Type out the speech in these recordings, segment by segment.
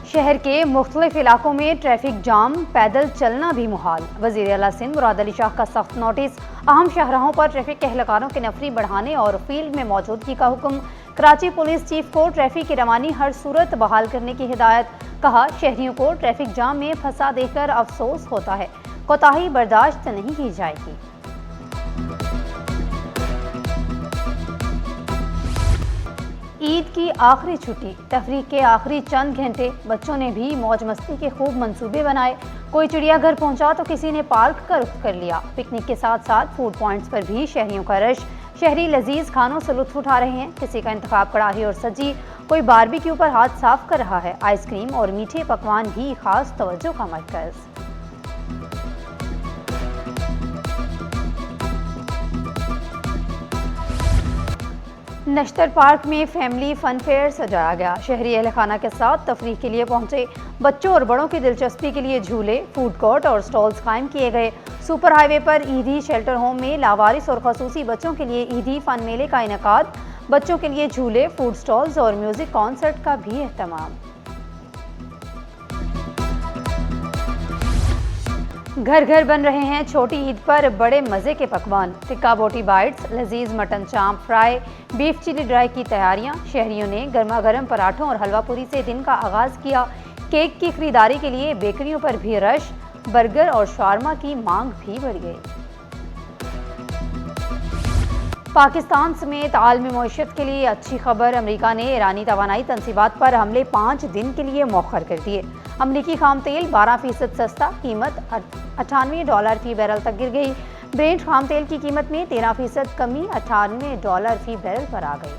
शहर के मुख्तलिफ इलाकों में ट्रैफिक जाम, पैदल चलना भी मुहाल। वज़ीर आला सिंध मुराद अली शाह का सख्त नोटिस। अहम शाहराहों पर ट्रैफिक के एहलकारों की नफरी बढ़ाने और फील्ड में मौजूदगी का हुक्म। कराची पुलिस चीफ को ट्रैफिक की रवानी हर सूरत बहाल करने की हिदायत। कहा, शहरियों को ट्रैफिक जाम में फंसा देखकर अफसोस होता है, कोताही बर्दाश्त नहीं की जाएगी। ईद की आखिरी छुट्टी, तफरीक के आखिरी चंद घंटे, बच्चों ने भी मौज मस्ती के खूब मंसूबे बनाए। कोई चिड़ियाघर पहुंचा तो किसी ने पार्क का रुख कर लिया। पिकनिक के साथ साथ फूड पॉइंट्स पर भी शहरियों का रश। शहरी लजीज खानों से लुत्फ उठा रहे हैं। किसी का इंतखाब कड़ाही और सब्जी, कोई बारबेक्यू पर हाथ साफ कर रहा है। आइसक्रीम और मीठे पकवान भी खास तवज्जो का मरकज। नश्तर पार्क में फैमिली फन फेयर सजाया गया। शहरी अहल खाना के साथ तफरीह के लिए पहुंचे। बच्चों और बड़ों की दिलचस्पी के लिए झूले, फूड कोर्ट और स्टॉल्स कायम किए गए। सुपर हाईवे पर ईदी शेल्टर होम में लावारिस और खसूसी बच्चों के लिए ईदी फन मेले का इनेकाद। बच्चों के लिए झूले, फूड स्टॉल्स और म्यूजिक कॉन्सर्ट का भी एहतमाम। घर घर बन रहे हैं छोटी ईद पर बड़े मज़े के पकवान। टिक्का बोटी बाइट्स, लजीज मटन चांप फ्राई, बीफ चिली ड्राई की तैयारियां। शहरियों ने गर्मा गर्म पराठों और हलवा पूरी से दिन का आगाज़ किया। केक की खरीदारी के लिए बेकरियों पर भी रश। बर्गर और शारमा की मांग भी बढ़ गई। पाकिस्तान समेत आलमी मईशत के लिए अच्छी खबर। अमेरिका ने ईरानी तवानाई तनसीबात पर हमले 5 दिन के लिए मौखर कर दिए। अमरीकी खाम तेल 12% सस्ता, कीमत $98 फी बैरल तक गिर गई। ब्रेंट खाम तेल की कीमत में 13% कमी, $98 फी बैरल पर आ गई।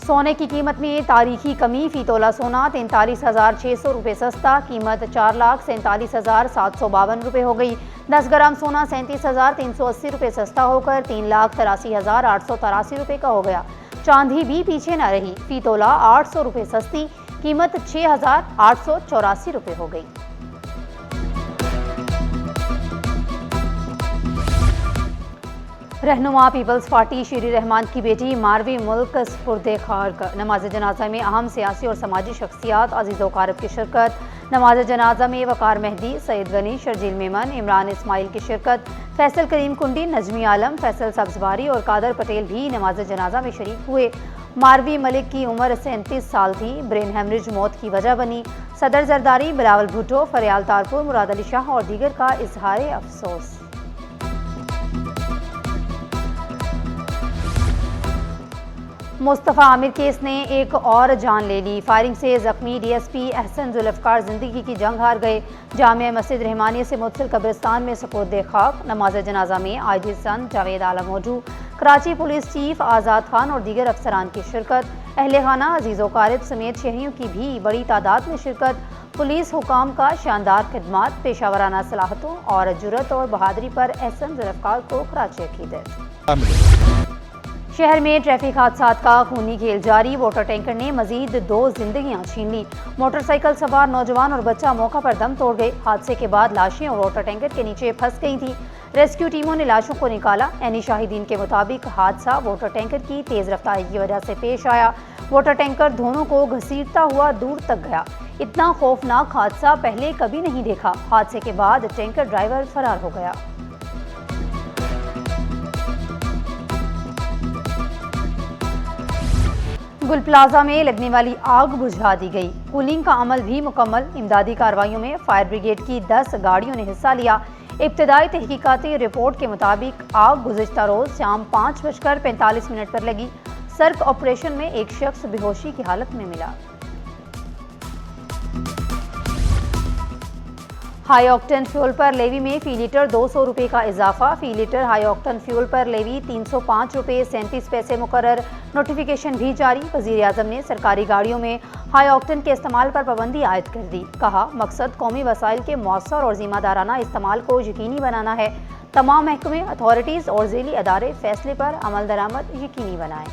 सोने की कीमत में तारीखी कमी। फी तोला सोना 43,600 रुपये सस्ता, कीमत 4,47,752 रुपये हो गई। 10 ग्राम सोना 37,380 रुपये सस्ता होकर 3,83,883 रुपये का हो गया। चांदी भी पीछे न रही। फी तोला 800 रुपये सस्ती, कीमत 6,884 रुपये हो गई। रहनुमा पीपल्स पार्टी शीरी रहमान की बेटी मारवी मुल्क स्पुर्दे खाक। नमाज जनाजा में अहम सियासी और समाजी शख्सियात अजीज़ वकारब की शिरकत। नमाज जनाजा में वकार मेहदी, सईद गनी, शर्जील मेमन, इमरान इस्माइल की शिरकत। फैसल करीम कुंडी, नजमी आलम, फैसल सब्जबारी और कादर पटेल भी नमाज जनाजा में शरीक हुए। मारवी मलिक की उम्र 37 साल थी। ब्रेन हेमरेज मौत की वजह बनी। सदर जरदारी, बिलावल भुट्टो, फरियाल तारपुर, मुराद अली शाह और दीगर का इजहार अफसोस। मुस्तफ़ा आमिर केस ने एक और जान ले ली। फायरिंग से जख्मी डीएसपी एहसन जुल्फ़कार जिंदगी की जंग हार गए। जामिया मस्जिद रहमानिया से मुत्तसिल कब्रिस्तान में सपुर्दे खाक। नमाज जनाजा में आईजी सन जावेद आलम मौजू, कराची पुलिस चीफ आज़ाद खान और दीगर अफसरान की शिरकत। अहले खाना अजीज़ वकारब समेत शहरियों की भी बड़ी तादाद में शिरकत। पुलिस हुकाम का शानदार खिदमात, पेशावराना सलाहतों और जुर्रत और बहादुरी पर एहसन जुल्फ़कार को कराची अकीदत। शहर में ट्रैफिक हादसात का खूनी खेल जारी। वाटर टैंकर ने मजीद 2 जिंदगियां छीन ली। मोटरसाइकिल सवार नौजवान और बच्चा मौका पर दम तोड़ गए। हादसे के बाद लाशें और वाटर टैंकर के नीचे फंस गई थी। रेस्क्यू टीमों ने लाशों को निकाला। एनी शाहिदीन के मुताबिक हादसा वाटर टैंकर की तेज रफ्तारी की वजह से पेश आया। वाटर टैंकर दोनों को घसीटता हुआ दूर तक गया। इतना खौफनाक हादसा पहले कभी नहीं देखा। हादसे के बाद टैंकर ड्राइवर फरार हो गया। गुल प्लाजा में लगने वाली आग बुझा दी गई। कूलिंग का अमल भी मुकम्मल। इमदादी कार्रवाइयों में फायर ब्रिगेड की 10 गाड़ियों ने हिस्सा लिया। इब्तदाई तहकीकाती रिपोर्ट के मुताबिक आग गुज़िश्ता रोज शाम 5:45 पर लगी। सर्च ऑपरेशन में एक शख्स बेहोशी की हालत में मिला। हाई ऑक्टेन फ्यूल पर लेवी में फी लीटर 200 रुपये का इजाफा। फी लीटर हाई ऑक्टेन फ्यूल पर लेवी 305 रुपये 37 पैसे मुकर्रर। नोटिफिकेशन भी जारी। वज़ीर आज़म ने सरकारी गाड़ियों में हाई ऑक्टेन के इस्तेमाल पर पाबंदी आयद कर दी। कहा, मकसद कौमी वसाइल के मौसर और ज़िम्मेदाराना इस्तेमाल को यकीनी बनाना है। तमाम महकमे, अथॉरिटीज़ और ज़ेली अदारे फैसले पर अमल दरामद यकीनी बनाएँ।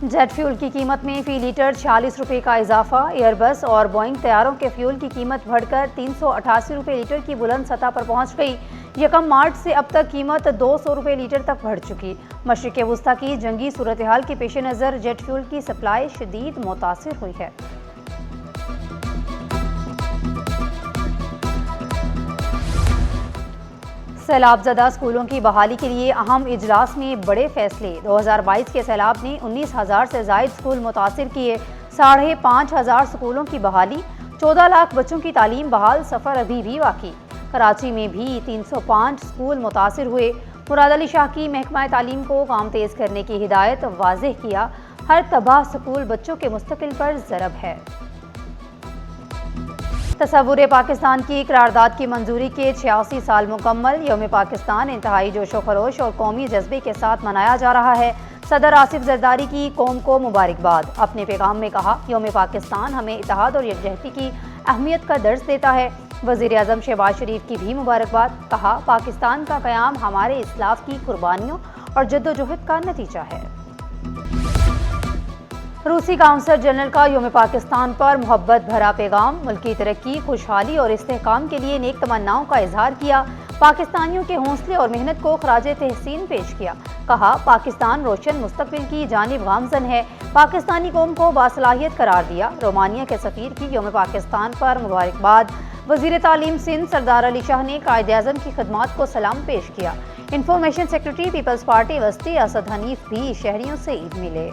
जेट फ्यूल की कीमत में फी लीटर 46 रुपये का इजाफा। एयरबस और बोइंग तैयारों के फ्यूल की कीमत बढ़कर 388 रुपये लीटर की बुलंद सतह पर पहुंच गई। 1 मार्च से अब तक कीमत 200 रुपये लीटर तक बढ़ चुकी। मशरिक़ वस्ता की जंगी सूरत हाल के पेश नज़र जेट फ्यूल की सप्लाई शदीद मुतासिर हुई है। सैलाबज़दा स्कूलों की बहाली के लिए अहम इजलास में बड़े फैसले। 2022 के सैलाब ने 19,000 से ज़ायद स्कूल मुतासिर किए। 5,500 स्कूलों की बहाली, 14 लाख बच्चों की तालीम बहाल, सफ़र अभी भी बाकी। कराची में भी 305 स्कूल मुतासिर हुए। मुराद अली शाह की महकमा तालीम को काम तेज़ करने की हिदायत, वाज़ेह किया हर तबाह स्कूल बच्चों के मुस्तकिल पर ज़रब है। तसव्वुर पाकिस्तान की करारदाद की मंजूरी के 86 साल मुकम्मल। यौम पाकिस्तान इंतहाई जोशो खरोश और कौमी जज्बे के साथ मनाया जा रहा है। सदर आसिफ जरदारी की कौम को मुबारकबाद। अपने पैगाम में कहा, यौम पाकिस्तान हमें इत्तेहाद और यकजहती की अहमियत का दर्स देता है। वज़ीर आज़म शहबाज शरीफ की भी मुबारकबाद। कहा, पाकिस्तान का क़याम हमारे इस्लाफ की कुर्बानियों और जद्दोजहद का नतीजा है। रूसी काउंसलर जनरल का यौम पाकिस्तान पर मोहब्बत भरा पैगाम। मुल्क की तरक्की, खुशहाली और इस्तेहकाम के लिए नेक तमन्नाओं का इजहार किया। पाकिस्तानियों के हौसले और मेहनत को खराजे तहसीन पेश किया। कहा, पाकिस्तान रोशन मुस्तकबिल की जानिब गामजन है। पाकिस्तानी कौम को बासलाहियत करार दिया। रोमानिया के सफ़ीर की यौम पाकिस्तान पर मुबारकबाद। वज़ीर तालीम सिंध सरदार अली शाह ने कायद-ए-आज़म की खिदमात को सलाम पेश किया। इंफॉर्मेशन सेक्रेटरी पीपल्स पार्टी वस्ती असद हनीफ भी शहरियों से ईद मिले।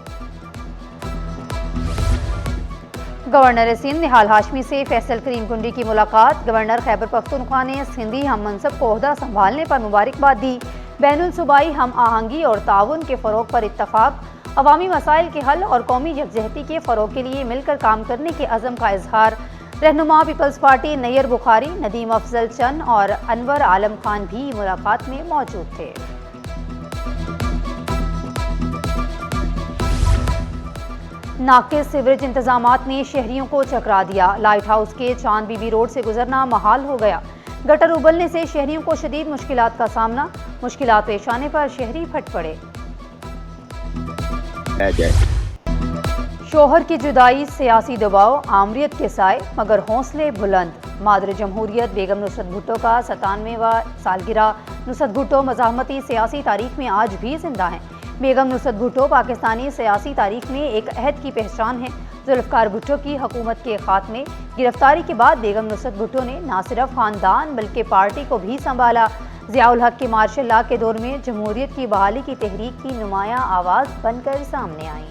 गवर्नर सिंध निहाल हाशमी से फैसल करीम कुंडी की मुलाकात। गवर्नर खैबर पख्तूनख्वा ने सिंधी हम मनसब को ओहदा संभालने पर मुबारकबाद दी। बैनुल सूबाई हम आहंगी और ताउन के फ़रोग पर इत्तफाक। अवामी मसाइल के हल और कौमी यकजहती के फ़रोग के लिए मिलकर काम करने के अज़म का इजहार। रहनुमा पीपल्स पार्टी नैयर बुखारी, नदीम अफजल चंद और अनवर आलम खान भी मुलाकात में मौजूद थे। नाकिस सीवरेज इंतजामात ने शहरियों को चकरा दिया। लाइट हाउस के चांद बीबी रोड से गुजरना महाल हो गया। गटर उबलने से शहरियों को शदीद मुश्किलात का सामना। मुश्किलात पेश आने पर शहरी फट पड़े। शोहर की जुदाई, सियासी दबाव, आमरीत के साए मगर हौसले बुलंद। मादर जमहूरियत बेगम नुसरत भुट्टो का 97वां सालगिरह। नुसरत भुट्टो मज़ाहमती सियासी तारीख में आज भी जिंदा हैं। बेगम नुसरत भुट्टो पाकिस्तानी सियासी तारीख में एक अहद की पहचान है। जुल्फ़िकार भुट्टो की हुकूमत के खात्मे गिरफ्तारी के बाद बेगम नुसरत भुट्टो ने न सिर्फ खानदान बल्कि पार्टी को भी संभाला। ज़ियाउल हक के मार्शल लॉ के दौर में जमहूरियत की बहाली की तहरीक की नुमायाँ आवाज़ बनकर सामने आई।